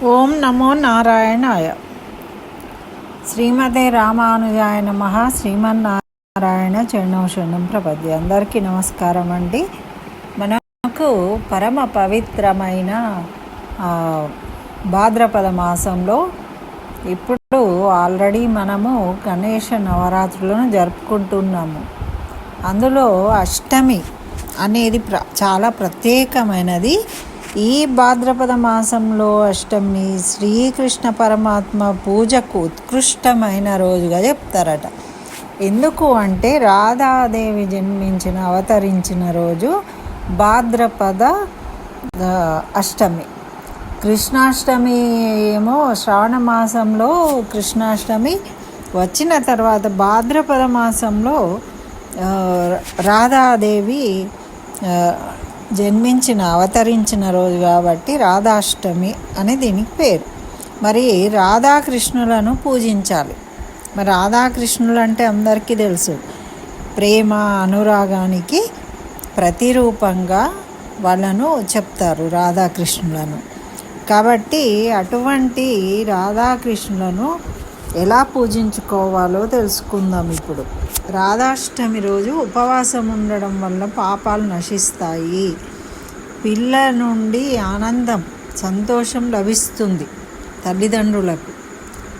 ఓం నమో నారాయణాయ. శ్రీమతే రామానుజాయ నమః. శ్రీమన్నారాయణ చరణం శరణం ప్రపద్య. అందరికీ నమస్కారం అండి. మనకు పరమ పవిత్రమైన భాద్రపద మాసంలో ఇప్పుడు ఆల్రెడీ మనము గణేష నవరాత్రులను జరుపుకుంటున్నాము. అందులో అష్టమి అనేది చాలా ప్రత్యేకమైనది. ఈ భాద్రపద మాసంలో అష్టమి శ్రీకృష్ణ పరమాత్మ పూజకు ఉత్కృష్టమైన రోజుగా చెప్తారట. ఎందుకు అంటే రాధాదేవి అవతరించిన రోజు భాద్రపద అష్టమి. కృష్ణాష్టమి ఏమో శ్రావణ మాసంలో కృష్ణాష్టమి వచ్చిన తర్వాత భాద్రపద మాసంలో రాధాదేవి అవతరించిన రోజు కాబట్టి రాధాష్టమి అని దీనికి పేరు. మరి రాధాకృష్ణులను పూజించాలి. మరి రాధాకృష్ణులు అంటే అందరికీ తెలుసు, ప్రేమ అనురాగానికి ప్రతిరూపంగా వాళ్ళను చెప్తారు రాధాకృష్ణులను. కాబట్టి అటువంటి రాధాకృష్ణులను ఎలా పూజించుకోవాలో తెలుసుకుందాం ఇప్పుడు. రాధాష్టమి రోజు ఉపవాసం ఉండడం వల్ల పాపాలు నశిస్తాయి. పిల్లల నుండి ఆనందం, సంతోషం లభిస్తుంది తల్లిదండ్రులకు.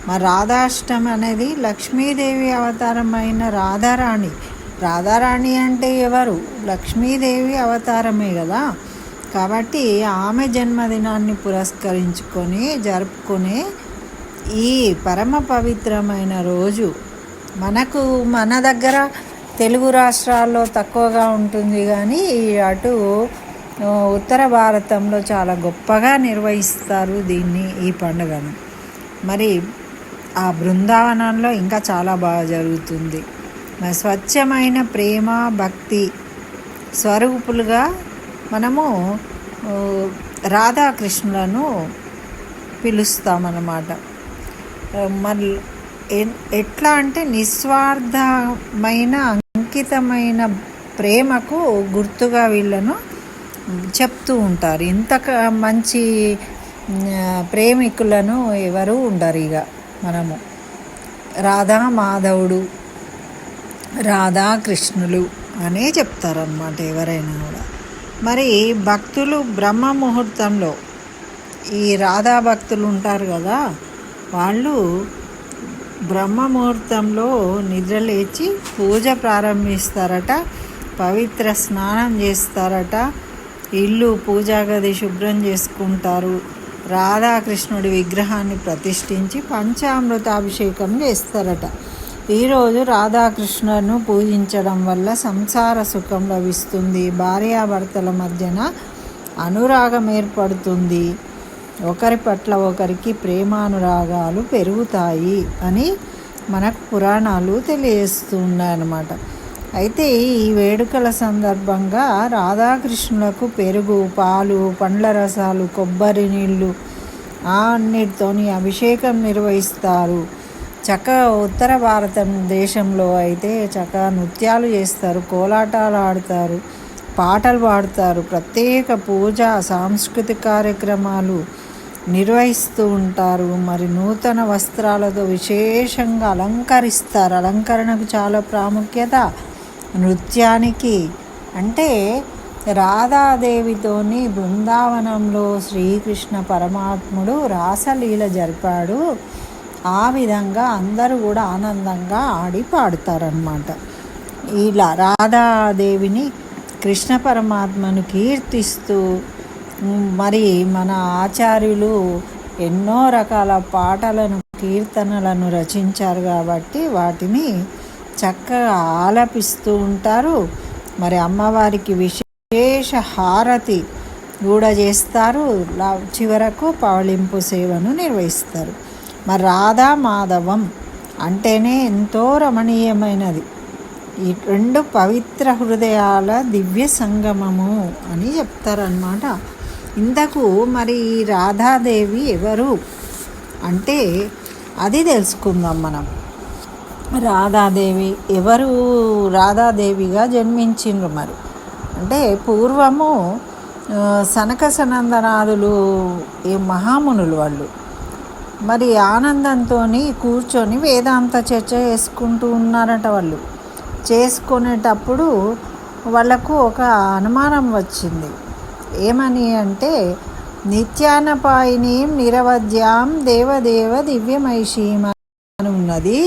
మరి రాధాష్టమి అనేది లక్ష్మీదేవి అవతారమైన రాధారాణి అంటే ఎవరు? లక్ష్మీదేవి అవతారమే కదా. కాబట్టి ఆమె జన్మదినాన్ని పురస్కరించుకొని జరుపుకునే ఈ పరమ పవిత్రమైన రోజు మన దగ్గర తెలుగు రాష్ట్రాల్లో తక్కువగా ఉంటుంది, కానీ అటు ఉత్తర భారతంలో చాలా గొప్పగా నిర్వహిస్తారు ఈ పండుగను. మరి ఆ బృందావనంలో ఇంకా చాలా బాగా జరుగుతుంది. మరి స్వచ్ఛమైన ప్రేమ భక్తి స్వరూపులుగా మనము రాధాకృష్ణులను పిలుస్తామన్నమాట. మరి ఎట్లా అంటే నిస్వార్థమైన అంకితమైన ప్రేమకు గుర్తుగా వీళ్ళను చెప్తూ ఉంటారు. ఇంత మంచి ప్రేమికులను ఎవరు ఉండరు. ఇక మనము రాధా మాధవుడు, రాధాకృష్ణులు అనే చెప్తారన్నమాట ఎవరైనా కూడా. మరి భక్తులు బ్రహ్మ ముహూర్తంలో, ఈ రాధా భక్తులు ఉంటారు కదా, వాళ్ళు బ్రహ్మ ముహూర్తంలో నిద్రలేచి పూజ ప్రారంభిస్తారట. పవిత్ర స్నానం చేస్తారట. ఇల్లు పూజా గది శుభ్రం చేసుకుంటారు. రాధాకృష్ణుడి విగ్రహాన్ని ప్రతిష్ఠించి పంచామృతాభిషేకం చేస్తారట. ఈరోజు రాధాకృష్ణులను పూజించడం వల్ల సంసార సుఖం లభిస్తుంది. భార్యాభర్తల మధ్యన అనురాగం ఏర్పడుతుంది. ఒకరి పట్ల ఒకరికి ప్రేమానురాగాలు పెరుగుతాయి అని మనకు పురాణాలు తెలియజేస్తున్నాయన్నమాట. అయితే ఈ వేడుకల సందర్భంగా రాధాకృష్ణులకు పెరుగు, పాలు, పండ్ల రసాలు, కొబ్బరి నీళ్ళు అన్నిటితోని అభిషేకం నిర్వహిస్తారు. ఉత్తర భారతదేశంలో అయితే నృత్యాలు చేస్తారు, కోలాటాలు ఆడతారు, పాటలు పాడతారు, ప్రత్యేక పూజ సాంస్కృతిక కార్యక్రమాలు నిర్వహిస్తూ ఉంటారు. మరి నూతన వస్త్రాలతో విశేషంగా అలంకరిస్తారు. అలంకరణకు చాలా ప్రాముఖ్యత నృత్యానికి. అంటే రాధాదేవితోని బృందావనంలో శ్రీకృష్ణ పరమాత్ముడు రాసలీల జరిపాడు. ఆ విధంగా అందరూ కూడా ఆనందంగా ఆడి పాడుతారన్నమాట. ఇలా రాధాదేవిని, కృష్ణ పరమాత్మను కీర్తిస్తూ మరి మన ఆచార్యులు ఎన్నో రకాల పాటలను, కీర్తనలను రచించారు కాబట్టి వాటిని చక్కగా ఆలపిస్తూ ఉంటారు. మరి అమ్మవారికి విశేష హారతి కూడా చేస్తారు. చివరకు పవళింపు సేవను నిర్వహిస్తారు. మరి రాధా మాధవం అంటేనే ఎంతో రమణీయమైనది. ఈ రెండు పవిత్ర హృదయాల దివ్య సంగమము అని చెప్తారన్నమాట. ఇంతకు మరి ఈ రాధాదేవి ఎవరు అంటే అది తెలుసుకుందాం మనం. రాధాదేవి ఎవరు? రాధాదేవిగా జన్మించిండ్రు. మరి అంటే పూర్వము సనక సనందనాదులు ఈ మహామునులు వాళ్ళు మరి ఆనందంతో కూర్చొని వేదాంత చర్చ చేసుకుంటూ ఉన్నారట. వాళ్ళు చేసుకునేటప్పుడు వాళ్ళకు ఒక అనుమానం వచ్చింది. ఏమని అంటే, నిత్యానపాయినీం నిరవధ్యాం దేవదేవ దివ్యమైషీం అని ఉన్నది.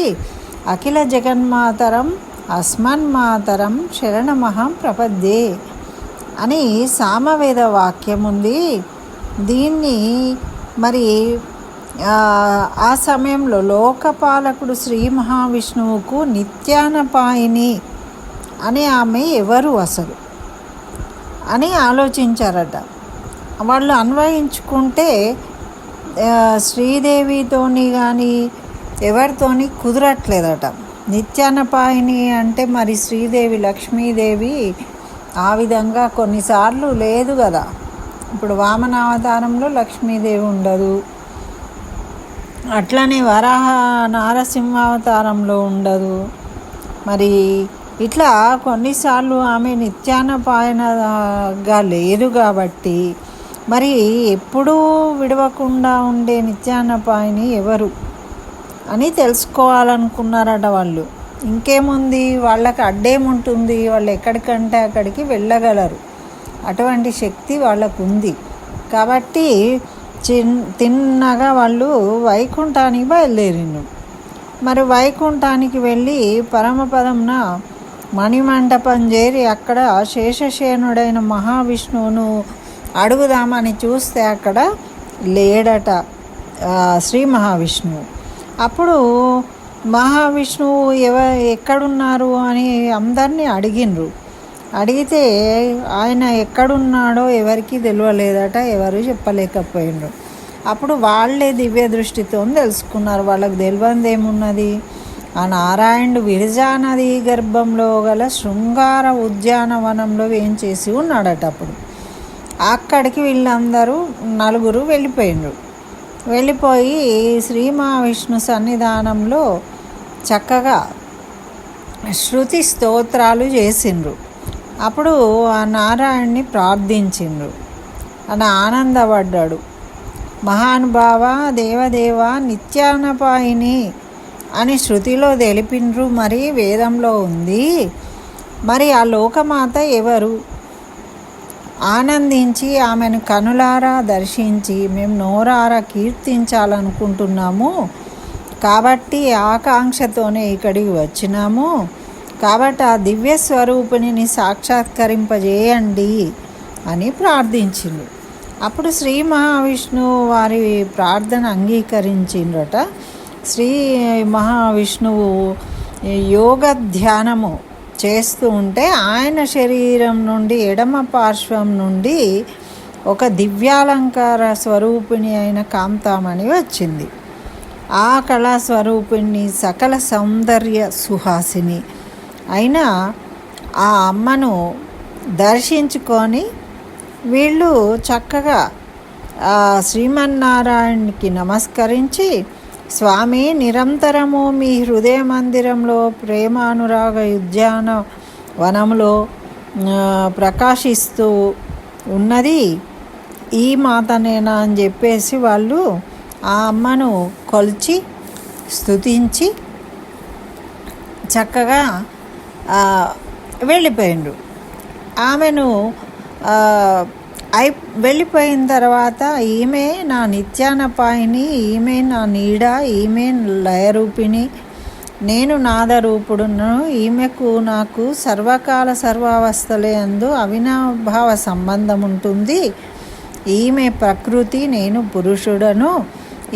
అఖిల జగన్మాతరం అస్మన్మాతరం శరణమహం ప్రపద్యే అని సామవేద వాక్యం ఉంది. దీన్ని మరి ఆ సమయంలో లోకపాలకుడు శ్రీ మహావిష్ణువుకు నిత్యానపాయిని అని ఆమె ఎవరు అసలు అని ఆలోచించారట. వాళ్ళు అన్వయించుకుంటే శ్రీదేవితోని కానీ ఎవరితోని కుదరట్లేదట. నిత్యానపాయిని అంటే మరి శ్రీదేవి లక్ష్మీదేవి ఆ విధంగా కొన్నిసార్లు లేదు కదా. ఇప్పుడు వామనావతారంలో లక్ష్మీదేవి ఉండదు, అట్లనే వరాహ నారసింహావతారంలో ఉండదు. మరి ఇట్లా కొన్నిసార్లు ఆమె నిత్యానపాయనగా లేదు కాబట్టి మరి ఎప్పుడూ విడవకుండా ఉండే నిత్యానపాయని ఎవరు అని తెలుసుకోవాలనుకున్నారట వాళ్ళు. ఇంకేముంది, వాళ్ళకి అడ్డేముంటుంది, వాళ్ళు ఎక్కడికంటే అక్కడికి వెళ్ళగలరు, అటువంటి శక్తి వాళ్ళకు ఉంది. కాబట్టి తిన్నగా వాళ్ళు వైకుంఠానికి బయలుదేరిండు. మరి వైకుంఠానికి వెళ్ళి పరమపదంన మణిమండపం చేరి అక్కడ శేషశయనుడైన మహావిష్ణువును అడుగుదామని చూస్తే అక్కడ లేడట శ్రీ మహావిష్ణువు. అప్పుడు మహావిష్ణువు ఎక్కడున్నారు అని అందరినీ అడిగినరు. అడిగితే ఆయన ఎక్కడున్నాడో ఎవరికి తెలియలేదట, ఎవరు చెప్పలేకపోయినరు. అప్పుడు వాళ్ళే దివ్య దృష్టితో తెలుసుకున్నారు. వాళ్ళకి తెలియంది ఏమున్నది, ఆ నారాయణుడు విరజా నది గర్భంలో గల శృంగార ఉద్యానవనంలో ఏం చేసి ఉన్నాడట. అప్పుడు అక్కడికి వీళ్ళందరూ నలుగురు వెళ్ళిపోయినరు. వెళ్ళిపోయి శ్రీ మహావిష్ణు సన్నిధానంలో చక్కగా శృతి స్తోత్రాలు చేసిండ్రు. అప్పుడు ఆ నారాయణ్ణి ప్రార్థించిండ్రు. అని ఆనందపడ్డాడు. మహానుభావ దేవదేవ నిత్యానపాయిని అని శృతిలో తెలిపిండ్రు, మరి వేదంలో ఉంది. మరి ఆ లోకమాత ఎవరు? ఆనందించి ఆమెను కనులారా దర్శించి మేము నోరారా కీర్తించాలనుకుంటున్నాము. కాబట్టి ఆకాంక్షతోనే ఇక్కడికి వచ్చినాము. కాబట్టి ఆ దివ్య స్వరూపిణిని సాక్షాత్కరింపజేయండి అని ప్రార్థించిండు. అప్పుడు శ్రీ మహావిష్ణువు వారి ప్రార్థన అంగీకరించిండ్రట. శ్రీ మహావిష్ణువు యోగ ధ్యానము చేస్తూ ఉంటే ఆయన శరీరం నుండి ఎడమ పార్శ్వం నుండి ఒక దివ్యాలంకార స్వరూపిణి అయిన కాంతామణి వచ్చింది. ఆ కళా స్వరూపిణి సకల సౌందర్య సుహాసిని అయిన ఆ అమ్మను దర్శించుకొని వీళ్ళు చక్కగా శ్రీమన్నారాయణునికి నమస్కరించి, స్వామి నిరంతరము మీ హృదయ మందిరంలో ప్రేమానురాగ ఉద్యాన వనంలో ప్రకాశిస్తూ ఉన్నది ఈ మాతనేనా అని చెప్పేసి వాళ్ళు ఆ అమ్మను కొలిచి స్తుతించి చక్కగా వెళ్ళిపోయిండ్రు. ఆమెను వెళ్ళిపోయిన తర్వాత ఈమె నా నిత్యానపాయిని, ఈమె నా నీడ, ఈమె లయరూపిణి, నేను నాదరూపుడును, ఈమెకు నాకు సర్వకాల సర్వావస్థలందు అవినాభావ సంబంధం ఉంటుంది. ఈమె ప్రకృతి, నేను పురుషుడను.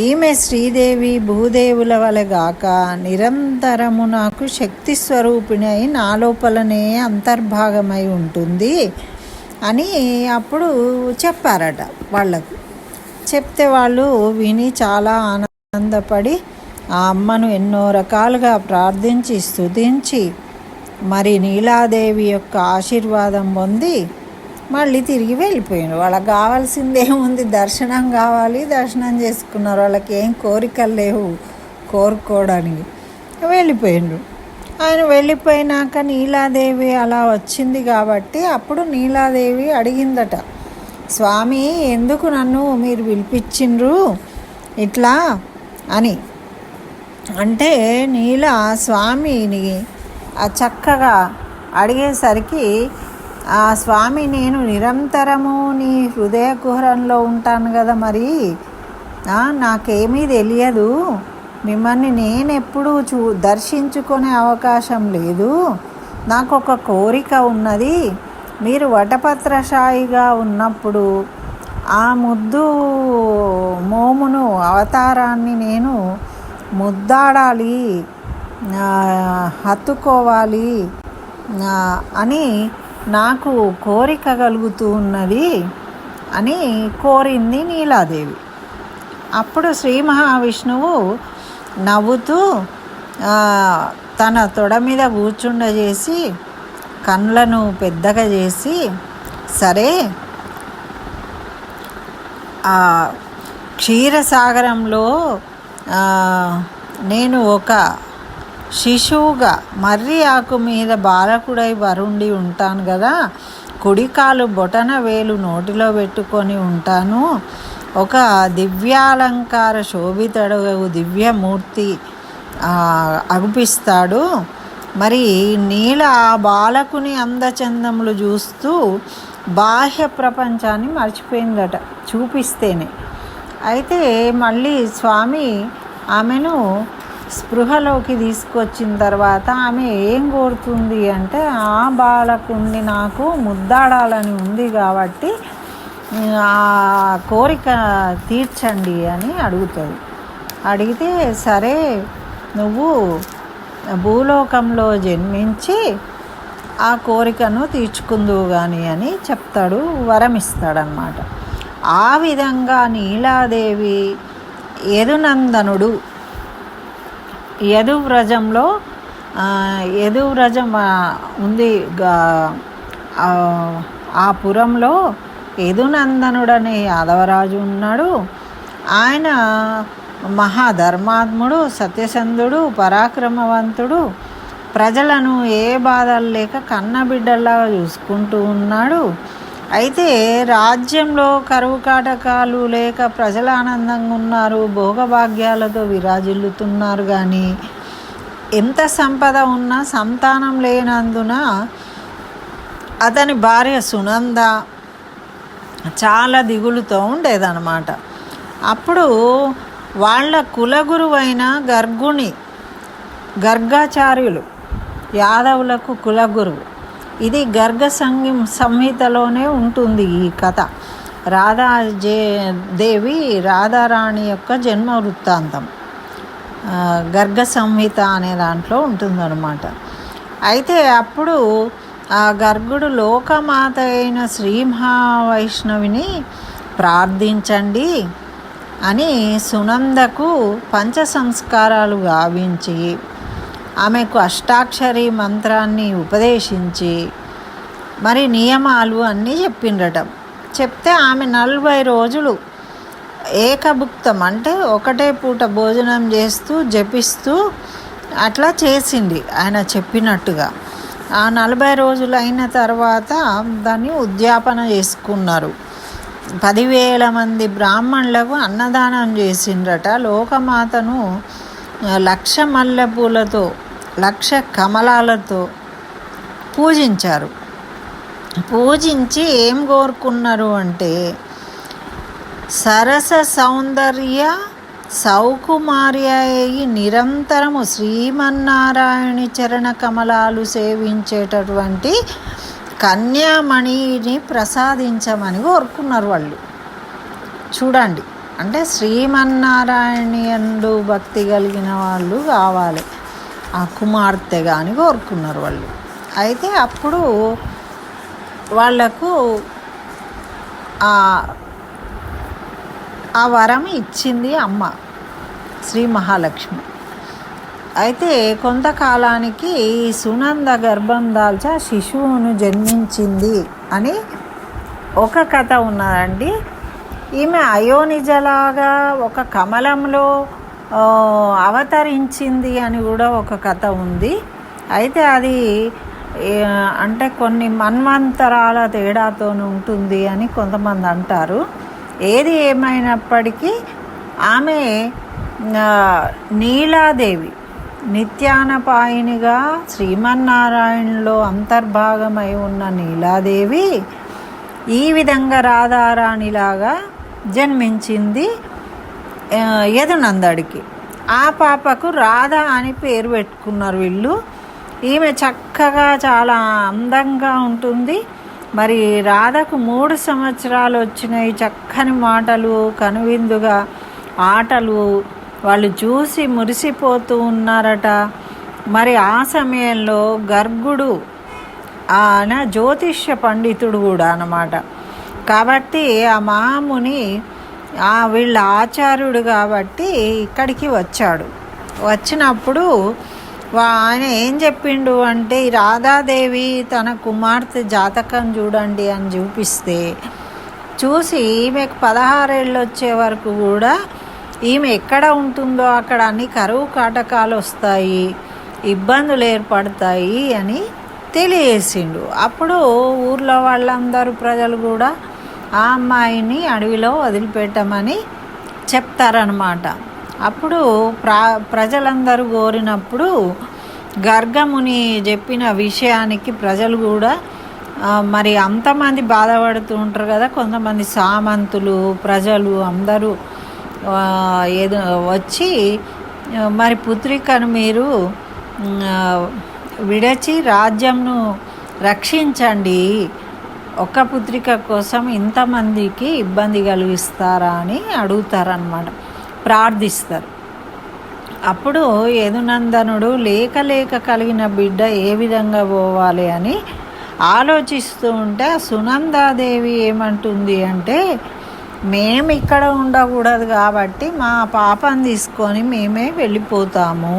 ఈమె శ్రీదేవి భూదేవుల వలెగాక నిరంతరము నాకు శక్తి స్వరూపిణి అయి నా లోపలనే అంతర్భాగమై ఉంటుంది అని అప్పుడు చెప్పారట. వాళ్ళకు చెప్తే వాళ్ళు విని చాలా ఆనందపడి ఆ అమ్మను ఎన్నో రకాలుగా ప్రార్థించి స్తుతించి మరి నీలాదేవి యొక్క ఆశీర్వాదం పొంది మళ్ళీ తిరిగి వెళ్ళిపోయినారు. వాళ్ళకి కావాల్సింది ఏముంది, దర్శనం కావాలి, దర్శనం చేసుకున్నారు. వాళ్ళకి ఏం కోరికలు లేవు కోరుకోవడానికి. వెళ్ళిపోయినారు. ఆయన వెళ్ళిపోయినాక నీలాదేవి అలా వచ్చింది కాబట్టి అప్పుడు నీలాదేవి అడిగిందట, స్వామి ఎందుకు నన్ను మీరు పిలిపించిండ్రు ఇట్లా అని అంటే నీల స్వామిని చక్కగా అడిగేసరికి ఆ స్వామి నేను నిరంతరము నీ హృదయ కుహరంలో ఉంటాను కదా, మరి నాకేమీ తెలియదు, మిమ్మల్ని నేను ఎప్పుడూ దర్శించుకునే అవకాశం లేదు, నాకు ఒక కోరిక ఉన్నది, మీరు వటపత్రశాయిగా ఉన్నప్పుడు ఆ ముద్దు మోమును అవతారాన్ని నేను ముద్దాడాలి, హత్తుకోవాలి అని నాకు కోరిక కలుగుతూ ఉన్నది అని కోరింది నీలాదేవి. అప్పుడు శ్రీ మహావిష్ణువు నవ్వుతూ తన తొడ మీద కూర్చుండజేసి కళ్ళను పెద్దగా చేసి, సరే ఆ క్షీరసాగరంలో నేను ఒక శిశువుగా మర్రి ఆకు మీద బాలకుడై వరుండి ఉంటాను కదా, కుడికాలు బొటన వేలు నోటిలో పెట్టుకొని ఉంటాను, ఒక దివ్యాలంకార శోభితడు దివ్యమూర్తి అగుపిస్తాడు, మరి నీల ఆ బాలకుని అందచందములు చూస్తూ బాహ్య ప్రపంచాన్ని మర్చిపోయిందట చూపిస్తేనే. అయితే మళ్ళీ స్వామి ఆమెను స్పృహలోకి తీసుకొచ్చిన తర్వాత ఆమె ఏం కోరుతుంది అంటే, ఆ బాలకుని నాకు ముద్దాడాలని ఉంది కాబట్టి ఆ కోరిక తీర్చండి అని అడుగుతుంది. అడిగితే సరే నువ్వు భూలోకంలో జన్మించి ఆ కోరికను తీర్చుకుందువు కానీ అని చెప్తాడు, వరమిస్తాడనమాట. ఆ విధంగా నీలాదేవి యదునందనుడు యదువ్రజంలో యదువ్రజం ఉంది, ఆ పురంలో యదునందనుడనే యాదవరాజు ఉన్నాడు. ఆయన మహాధర్మాత్ముడు, సత్యసంధుడు, పరాక్రమవంతుడు, ప్రజలను ఏ బాధలు లేక కన్నబిడ్డల్లాగా చూసుకుంటూ ఉన్నాడు. అయితే రాజ్యంలో కరువు కాటకాలు లేక ప్రజలు ఆనందంగా ఉన్నారు, భోగభాగ్యాలతో విరాజిల్లుతున్నారు. కానీ ఎంత సంపద ఉన్నా సంతానం లేనందున అతని భార్య సునంద చాలా దిగులుతో ఉండేదన్నమాట. అప్పుడు వాళ్ళ కులగురువైన గర్గాచార్యులు యాదవులకు కులగురువు. ఇది గర్గ సంహితలోనే ఉంటుంది ఈ కథ. దేవి రాధారాణి యొక్క జన్మ వృత్తాంతం గర్గ సంహిత అనే దాంట్లో ఉంటుందన్నమాట. అయితే అప్పుడు ఆ గర్గుడు లోకమాత అయిన శ్రీ మహావైష్ణవిని ప్రార్థించండి అని సునందకు పంచ సంస్కారాలు గావించి ఆమెకు అష్టాక్షరి మంత్రాన్ని ఉపదేశించి మరి నియమాలు అన్నీ చెప్పిండట. చెప్తే ఆమె 40 రోజులు ఏకభుక్తం అంటే ఒకటే పూట భోజనం చేస్తూ జపిస్తూ అట్లా చేసింది ఆయన చెప్పినట్టుగా. ఆ 40 రోజులు అయిన తర్వాత దాన్ని ఉద్యాపన చేసుకున్నారు. 10,000 మంది బ్రాహ్మణులకు అన్నదానం చేసిండ్రట. లోకమాతను 1,00,000 మల్లెపూలతో 1,00,000 కమలాలతో పూజించారు. పూజించి ఏం కోరుకున్నారు అంటే, సరస సౌందర్య సౌకుమార్య నిరంతరము శ్రీమన్నారాయణి చరణ కమలాలు సేవించేటటువంటి కన్యామణిని ప్రసాదించమని కోరుకున్నారు వాళ్ళు. చూడండి, అంటే శ్రీమన్నారాయణి యందు భక్తి కలిగిన వాళ్ళు కావాలి ఆ కుమార్తెగా అని కోరుకున్నారు వాళ్ళు. అయితే అప్పుడు వాళ్లకు ఆ వరం ఇచ్చింది అమ్మ శ్రీ మహాలక్ష్మి. అయితే కొంతకాలానికి సునంద గర్భం దాల్చా శిశువును జన్మించింది అని ఒక కథ ఉన్నదండి. ఈమె అయోనిజలాగా ఒక కమలంలో అవతరించింది అని కూడా ఒక కథ ఉంది. అయితే అది అంటే కొన్ని మన్వంతరాల తేడాతో ఉంటుంది అని కొంతమంది అంటారు. ఏది ఏమైనప్పటికీ ఆమె నీలాదేవి నిత్యానపాయినిగా శ్రీమన్నారాయణలో అంతర్భాగమై ఉన్న నీలాదేవి ఈ విధంగా రాధారాణిలాగా జన్మించింది యదునందడికి. ఆ పాపకు రాధ అని పేరు పెట్టుకున్నారు వీళ్ళు. ఈమె చక్కగా చాలా అందంగా ఉంటుంది. మరి రాధకు 3 సంవత్సరాలు వచ్చినాయి. చక్కని మాటలు, కనువిందుగా ఆటలు, వాళ్ళు చూసి మురిసిపోతూ ఉన్నారట. మరి ఆ సమయంలో గర్గుడు ఆయన జ్యోతిష్య పండితుడు కూడా అన్నమాట. కాబట్టి ఆ మహాముని వీళ్ళ ఆచార్యుడు కాబట్టి ఇక్కడికి వచ్చాడు. వచ్చినప్పుడు ఆయన ఏం చెప్పిండు అంటే, ఈ రాధాదేవి తన కుమార్తె జాతకం చూడండి అని చూపిస్తే చూసి ఈమెకు 16 ఏళ్ళు వచ్చే వరకు కూడా ఈమె ఎక్కడ ఉంటుందో అక్కడ అన్ని కరువు కాటకాలు వస్తాయి, ఇబ్బందులు ఏర్పడతాయి అని తెలియజేసిండు. అప్పుడు ఊర్లో వాళ్ళందరూ ప్రజలు కూడా ఆ అమ్మాయిని అడవిలో వదిలిపెట్టమని చెప్తారనమాట. అప్పుడు ప్రజలందరూ కోరినప్పుడు గర్గముని చెప్పిన విషయానికి ప్రజలు కూడా మరి అంతమంది బాధపడుతూ ఉంటారు కదా, కొంతమంది సామంతులు ప్రజలు అందరూ ఏదో వచ్చి మరి పుత్రికను మీరు విడచి రాజ్యంను రక్షించండి, ఒక్క పుత్రిక కోసం ఇంతమందికి ఇబ్బంది కలిగిస్తారా అని అడుగుతారనమాట, ప్రార్థిస్తారు. అప్పుడు యదునందనుడు లేక లేక కలిగిన బిడ్డ ఏ విధంగా పోవాలి అని ఆలోచిస్తూ ఉంటే సునందాదేవి ఏమంటుంది అంటే, మేము ఇక్కడ ఉండకూడదు కాబట్టి మా పాపను తీసుకొని మేమే వెళ్ళిపోతాము,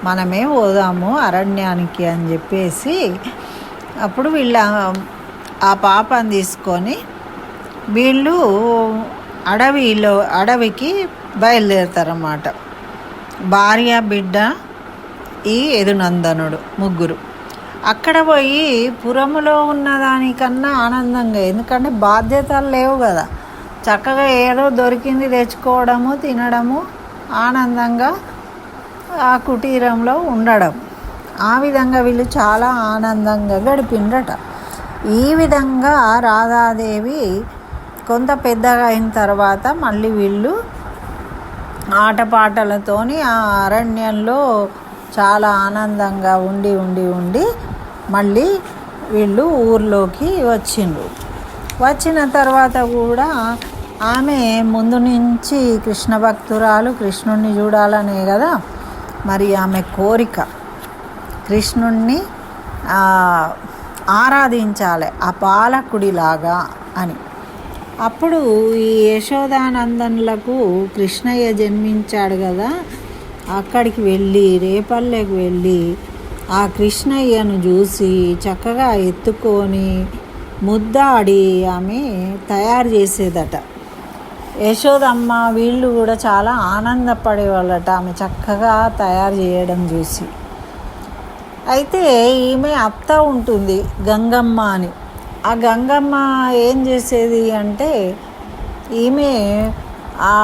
మనమే పోదాము అరణ్యానికి అని చెప్పేసి అప్పుడు ఆ పాపను తీసుకొని వీళ్ళు అడవికి బయలుదేరుతారన్నమాట. భార్య, బిడ్డ, ఈ యదునందనుడు ముగ్గురు. అక్కడ పోయి పురములో ఉన్నదానికన్నా ఆనందంగా, ఎందుకంటే బాధ్యతలు లేవు కదా, చక్కగా ఏదో దొరికింది తెచ్చుకోవడము, తినడము, ఆనందంగా ఆ కుటీరంలో ఉండడం, ఆ విధంగా వీళ్ళు చాలా ఆనందంగా గడిపిండ్రట. ఈ విధంగా రాధాదేవి కొంత పెద్దగా అయిన తర్వాత మళ్ళీ వీళ్ళు ఆటపాటలతోని ఆ అరణ్యంలో చాలా ఆనందంగా ఉండి ఉండి ఉండి మళ్ళీ వీళ్ళు ఊర్లోకి వచ్చిండ్రు. వచ్చిన తర్వాత కూడా ఆమె ముందు నుంచి కృష్ణ భక్తురాలు, కృష్ణుణ్ణి చూడాలనే కదా మరి ఆమె కోరిక, కృష్ణుణ్ణి ఆరాధించాలి ఆ పాలకుడిలాగా అని. అప్పుడు ఈ యశోదానందనులకు కృష్ణయ్య జన్మించాడు కదా, అక్కడికి వెళ్ళి రేపల్లెకి వెళ్ళి ఆ కృష్ణయ్యను చూసి చక్కగా ఎత్తుకొని ముద్దాడి ఆమె తయారు చేసేదట. యశోదమ్మ వీళ్ళు కూడా చాలా ఆనందపడేవాళ్ళట ఆమె చక్కగా తయారు చేయడం చూసి. అయితే ఈమె అత్త ఉంటుంది గంగమ్మ అని. ఆ గంగమ్మ ఏం చేసేది అంటే, ఈమె ఆ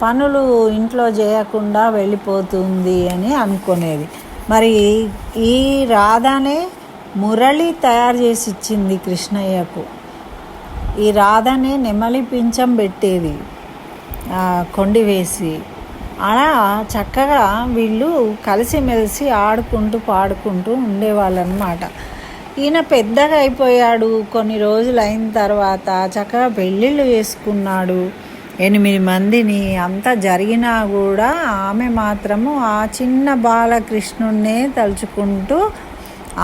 పనులు ఇంట్లో చేయకుండా వెళ్ళిపోతుంది అని అనుకునేది. మరి ఈ రాధనే మురళి తయారు చేసి ఇచ్చింది కృష్ణయ్యకు. ఈ రాధనే నెమలి పింఛం పెట్టేది కొండి వేసి. అలా చక్కగా వీళ్ళు కలిసిమెలిసి ఆడుకుంటూ పాడుకుంటూ ఉండేవాళ్ళనమాట. ఈయన పెద్దగా అయిపోయాడు. కొన్ని రోజులు అయిన తర్వాత చక్కగా పెళ్ళిళ్ళు చేసుకున్నాడు 8 మందిని. అంతా జరిగినా కూడా ఆమె మాత్రము ఆ చిన్న బాలకృష్ణున్నే తలుచుకుంటూ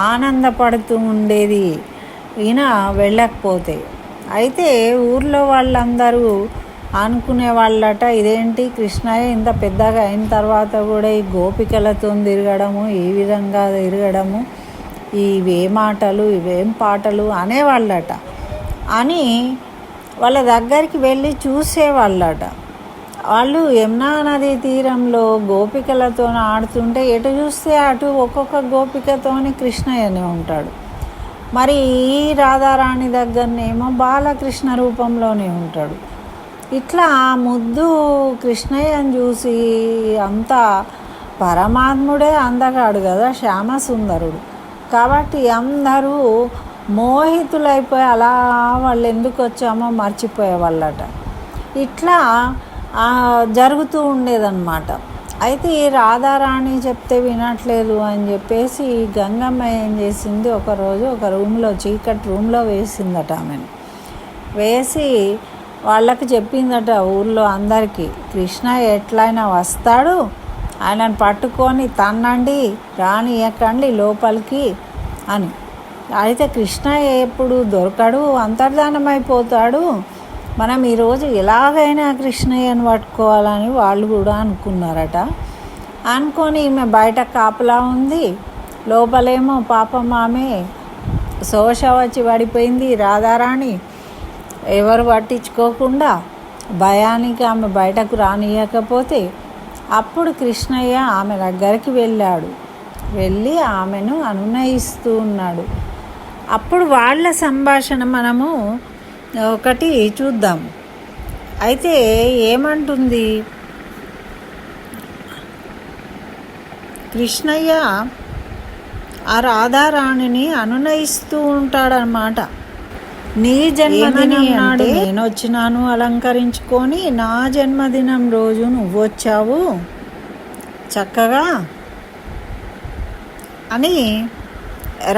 ఆనందపడుతూ ఉండేది ఈయన వెళ్ళకపోతే. అయితే ఊర్లో వాళ్ళందరూ అనుకునే వాళ్ళట, ఇదేంటి కృష్ణయ్య ఇంత పెద్దగా అయిన తర్వాత కూడా ఈ గోపికలతో తిరగడము, ఈ విధంగా తిరగడము, ఇవేం ఆటలు ఇవేం పాటలు అనేవాళ్ళట అని వాళ్ళ దగ్గరికి వెళ్ళి చూసేవాళ్ళట. వాళ్ళు యమునా నది తీరంలో గోపికలతో ఆడుతుంటే ఎటు చూస్తే అటు ఒక్కొక్క గోపికతోని కృష్ణయ్యనే ఉంటాడు. మరి ఈ రాధారాణి దగ్గరనేమో బాలకృష్ణ రూపంలోనే ఉంటాడు. ఇట్లా ముద్దు కృష్ణయ్యని చూసి అంతా పరమాత్ముడే అందగాడు కదా, శ్యామసుందరుడు. కాబట్టి అందరూ మోహితులైపోయి అలా వాళ్ళు ఎందుకు వచ్చామో మర్చిపోయేవాళ్ళట. ఇట్లా జరుగుతూ ఉండేదన్నమాట. అయితే ఈ రాధారాణి చెప్తే వినట్లేదు అని చెప్పేసి గంగమ్మ ఏం చేసింది, ఒకరోజు ఒక రూమ్లో, చీకటి రూమ్లో వేసిందట ఆమెను. వేసి వాళ్ళకి చెప్పిందట ఊళ్ళో అందరికీ, కృష్ణ ఎట్లయినా వస్తాడు, ఆయనను పట్టుకొని తన్నండి, రానియకండి లోపలికి అని. అయితే కృష్ణ ఎప్పుడు దొరకడు, అంతర్ధానమైపోతాడు, మనం ఈరోజు ఎలాగైనా కృష్ణయ్యను పట్టుకోవాలని వాళ్ళు కూడా అనుకున్నారట. అనుకొని ఈమె బయట కాపలా ఉంది, లోపలేమో పాపం ఆమె శోష వచ్చి పడిపోయింది రాధారాణి. ఎవరు పట్టించుకోకుండా భయానికి ఆమె బయటకు రానియకపోతే అప్పుడు కృష్ణయ్య ఆమె దగ్గరికి వెళ్ళాడు. వెళ్ళి ఆమెను అనునయిస్తూ ఉన్నాడు. అప్పుడు వాళ్ళ సంభాషణ మనము ఒకటి చూద్దాం. అయితే ఏమంటుంది, కృష్ణయ్య ఆ రాధారాణిని అనునయిస్తూ ఉంటాడనమాట. నీ జన్మదినం నాడు నేను వచ్చినాను అలంకరించుకొని, నా జన్మదినం రోజు నువ్వు వచ్చావు చక్కగా అని.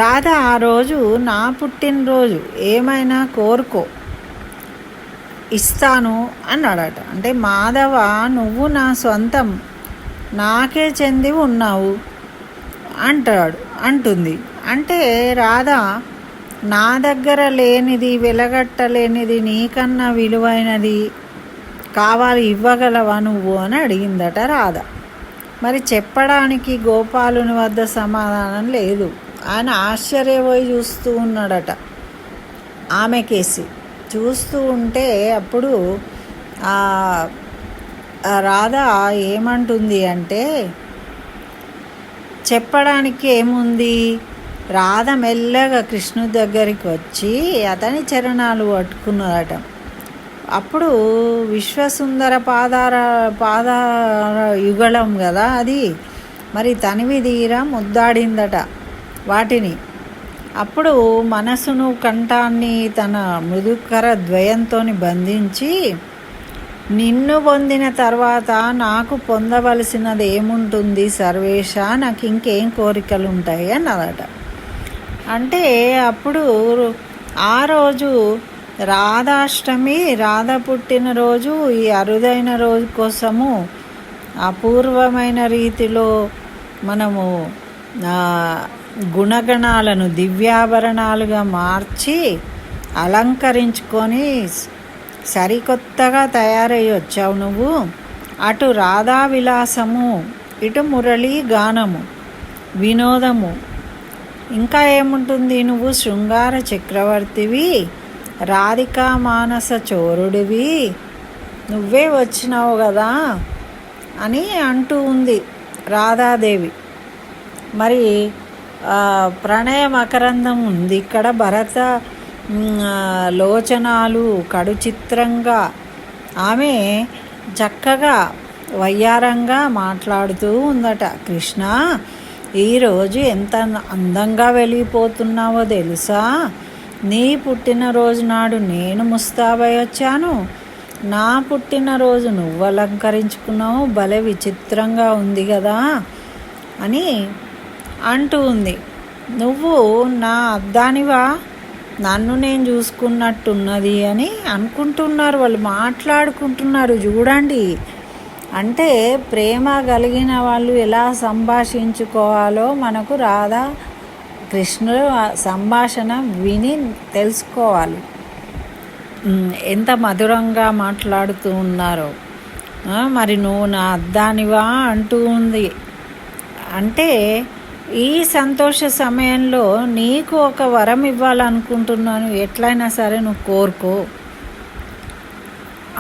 రాధ ఆ రోజు నా పుట్టినరోజు, ఏమైనా కోరుకో ఇస్తాను అన్నాడట. అంటే మాధవ, నువ్వు నా సొంతం, నాకే చెంది ఉన్నావు అంటుంది. అంటే రాధ, నా దగ్గర లేనిది, వెలగట్టలేనిది, నీకన్నా విలువైనది కావాలి, ఇవ్వగలవా నువ్వు అని అడిగిందట రాధ. మరి చెప్పడానికి గోపాలుని వద్ద సమాధానం లేదు. ఆయన ఆశ్చర్యపోయి చూస్తూ ఉన్నాడట. ఆమెకేసి చూస్తూ ఉంటే అప్పుడు రాధ ఏమంటుంది అంటే, చెప్పడానికి ఏముంది, రాధ మెల్లగా కృష్ణుడి దగ్గరికి వచ్చి అతని చరణాలు పట్టుకున్నదట. అప్పుడు విశ్వసుందర పాదార యుగళం కదా అది, మరి తనివి తీరా ముద్దాడిందట వాటిని. అప్పుడు మనసును కంఠాన్ని తన మృదుకర ద్వయంతో బంధించి, నిన్ను పొందిన తర్వాత నాకు పొందవలసినది ఏముంటుంది సర్వేశ, నాకు ఇంకేం కోరికలు ఉంటాయి అన్నదట. అంటే అప్పుడు ఆ రోజు రాధాష్టమి, రాధ పుట్టినరోజు, ఈ అరుదైన రోజు కోసము అపూర్వమైన రీతిలో మనము గుణగణాలను దివ్యాభరణాలుగా మార్చి అలంకరించుకొని సరికొత్తగా తయారై వచ్చావు నువ్వు. అటు రాధా విలాసము, ఇటు మురళీ గానము, వినోదము, ఇంకా ఏముంటుంది, నువ్వు శృంగార చక్రవర్తివి, రాధికా మానస చోరుడివి, నువ్వే వచ్చినావు కదా అని అంటూ ఉంది రాధాదేవి. మరి ప్రణయ మకరందం ఉంది ఇక్కడ. భరత లోచనాలు కడు చిత్రంగా ఆమె చక్కగా వయ్యారంగా మాట్లాడుతూ ఉందట. కృష్ణ, ఈరోజు ఎంత అందంగా వెలిగిపోతున్నావో తెలుసా, నీ పుట్టినరోజు నాడు నేను ముస్తాబై వచ్చాను, నా పుట్టినరోజు నువ్వు అలంకరించుకున్నావు, భలే విచిత్రంగా ఉంది కదా అని అంటూ ఉంది. నువ్వు నా అద్దానివా, నన్ను నేను చూసుకున్నట్టున్నది అని అనుకుంటున్నారు వాళ్ళు, మాట్లాడుకుంటున్నారు చూడండి. అంటే ప్రేమ కలిగిన వాళ్ళు ఎలా సంభాషించుకోవాలో మనకు రాధా కృష్ణుల సంభాషణ విని తెలుసుకోవాలి, ఎంత మధురంగా మాట్లాడుతూ ఉన్నారో. మరి నువ్వు నా అద్దానివా అంటూ ఉంది. అంటే ఈ సంతోష సమయంలో నీకు ఒక వరం ఇవ్వాలనుకుంటున్నాను, ఎట్లయినా సరే నువ్వు కోరుకో.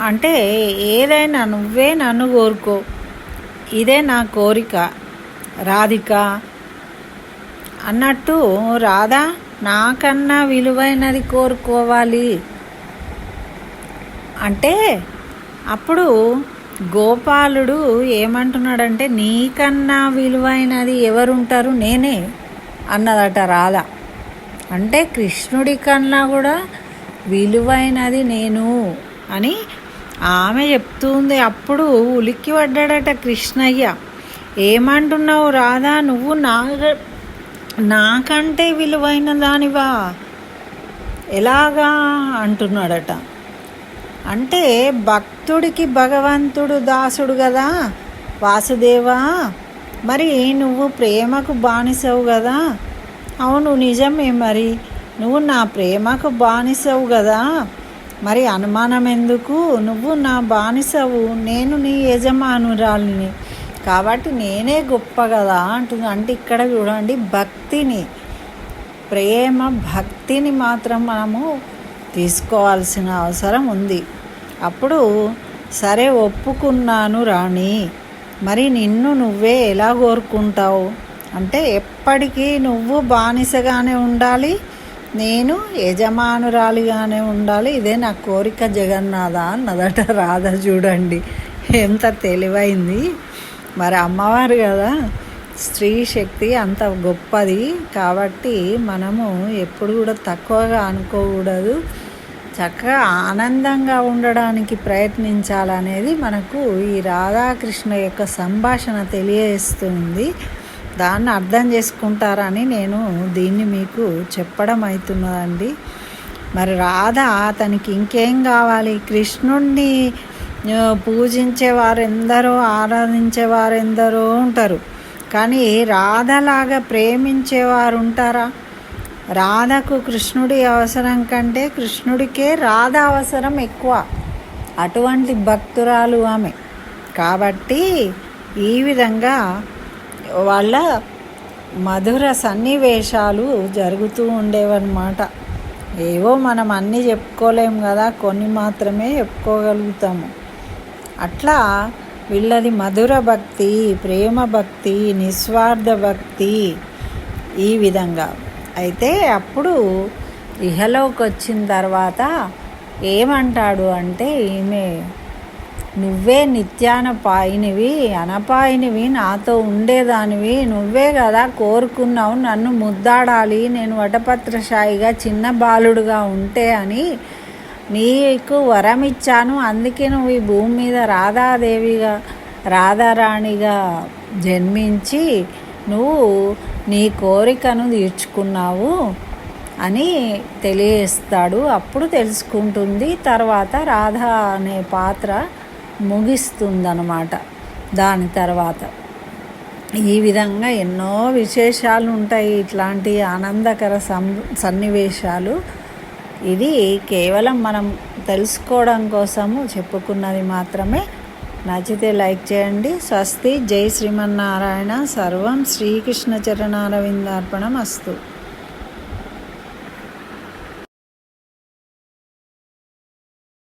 అంటే ఏదైనా నువ్వే నన్ను కోరుకో, ఇదే నా కోరిక రాధిక అన్నట్టు. రాధా, నాకన్నా విలువైనది కోరుకోవాలి అంటే అప్పుడు గోపాలుడు ఏమంటున్నాడంటే నీకన్నా విలువైనది ఎవరుంటారు, నేనే అన్నదట రాధ. అంటే కృష్ణుడి కన్నా కూడా విలువైనది నేను అని ఆమె చెప్తుంది. అప్పుడు ఉలిక్కి పడ్డాడట కృష్ణయ్య. ఏమంటున్నావు రాధా, నువ్వు నాకంటే విలువైన దానివా, ఎలాగా అంటున్నాడట. అంటే భక్తుడికి భగవంతుడు దాసుడు కదా వాసుదేవా, మరి నువ్వు ప్రేమకు బానిసవు కదా. అవును నిజమే, మరి నువ్వు నా ప్రేమకు బానిసవు కదా, మరి అనుమానం ఎందుకు, నువ్వు నా బానిసవు, నేను నీ యజమానురాలిని కాబట్టి నేనే గొప్ప కదా అంటుంది. అంటే ఇక్కడ చూడండి భక్తిని, ప్రేమ భక్తిని మాత్రం మనము తీసుకోవాల్సిన అవసరం ఉంది. అప్పుడు సరే ఒప్పుకున్నాను రాణి, మరి నిన్ను నువ్వే ఎలా కోరుకుంటావు అంటే ఎప్పటికీ నువ్వు బానిసగానే ఉండాలి, నేను యజమానురాలిగానే ఉండాలి, ఇదే నా కోరిక జగన్నాథ అన్నదట రాధ. చూడండి ఎంత తెలివైంది. మరి అమ్మవారు కదా, స్త్రీ శక్తి అంత గొప్పది కాబట్టి మనము ఎప్పుడు కూడా తక్కువగా అనుకోకూడదు, చక్కగా ఆనందంగా ఉండడానికి ప్రయత్నించాలనేది మనకు ఈ రాధాకృష్ణ యొక్క సంభాషణ తెలియజేస్తుంది. దాన్ని అర్థం చేసుకుంటారని నేను దీన్ని మీకు చెప్పడం అవుతున్నదండి. మరి రాధ అతనికి ఇంకేం కావాలి, కృష్ణుణ్ణి పూజించేవారు ఎందరో, ఆరాధించేవారు ఎందరో ఉంటారు, కానీ రాధలాగా ప్రేమించేవారు ఉంటారా? రాధకు కృష్ణుడి అవసరం కంటే కృష్ణుడికే రాధ అవసరం ఎక్కువ, అటువంటి భక్తురాలు ఆమె. కాబట్టి ఈ విధంగా వాళ్ళ మధుర సన్నివేశాలు జరుగుతూ ఉండేవన్నమాట. ఏవో మనం అన్నీ చెప్పుకోలేము కదా, కొన్ని మాత్రమే చెప్పుకోగలుగుతాము. అట్లా వీళ్ళది మధుర భక్తి, ప్రేమ భక్తి, నిస్వార్థ భక్తి ఈ విధంగా. అయితే అప్పుడు ఇహలోకి వచ్చిన తర్వాత ఏమంటాడు అంటే, ఈమె నువ్వే నిత్యానపాయినివి, అనపాయినివి, నాతో ఉండేదానివి, నువ్వే కదా కోరుకున్నావు నన్ను ముద్దాడాలి, నేను వటపత్రశాయిగా చిన్న బాలుడుగా ఉంటే అని నీకు వరం ఇచ్చాను, అందుకే నువ్వు ఈ భూమి మీద రాధాదేవిగా రాధారాణిగా జన్మించి నువ్వు నీ కోరికను తీర్చుకున్నావు అని తెలియజేస్తాడు. అప్పుడు తెలుసుకుంటుంది. తర్వాత రాధ అనే పాత్ర ముగిస్తుందన్నమాట. దాని తర్వాత ఈ విధంగా ఎన్నో విశేషాలు ఉంటాయి, ఇట్లాంటి ఆనందకర సన్నివేశాలు. ఇది కేవలం మనం తెలుసుకోవడం కోసము చెప్పుకున్నది మాత్రమే. నచ్చితే లైక్ చేయండి. స్వస్తి. జై శ్రీమన్నారాయణ. సర్వం శ్రీకృష్ణ చరణారవిందార్పణం అస్తు.